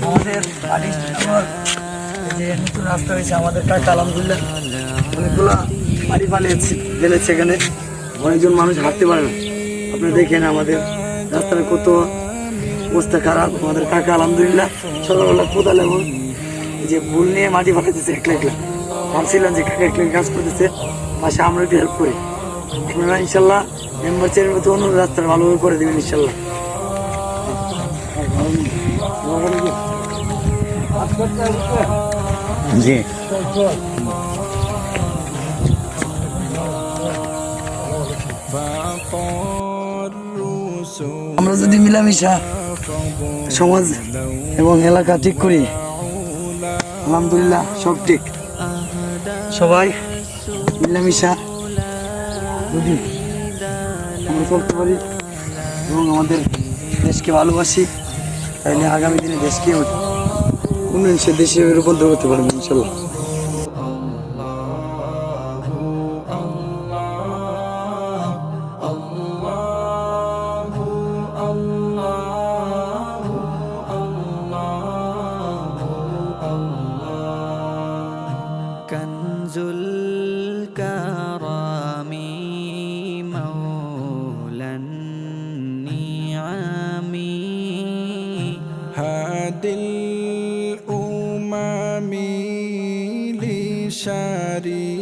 আমাদের যে নতুন রাস্তা হয়েছে আমাদের কাকা আলহামদুলিল্লাহ অনেকগুলা বাড়ি পালিয়েছে গেলেছে, এখানে অনেকজন মানুষ হাঁটতে পারে না। আপনি দেখেন আমাদের রাস্তাটা কত অবস্থা খারাপ। আমাদের কাকা আলহামদুলিল্লাহ সকালবেলা কোদাল এবং যে ভুল নিয়ে মাটি ফাটাইতেছে একলা একলা। ভাবছিলাম যে কাকা একলা কাজ করতেছে, পাশে আমরা একটু হেল্প করি। আপনারা ইনশাল্লাহ মেম্বার চেয়ারের মতো অন্য রাস্তাটা ভালোভাবে করে দেবেন ইনশাল্লাহ। জি আমরা যদি মিলামিশা সমাজ এবং এলাকা ঠিক করি আলহামদুলিল্লাহ সব ঠিক। সবাই মিলামিশা যদি আমরা চলতে পারি এবং আমাদের দেশকে ভালোবাসি, তাহলে আগামী দিনে দেশকে উন্নয়নশীল দেশে রূপান্তর করতে পারবো ইনশাল্লাহ। كنز الكرم مولى النعم هادي الأمم لشريك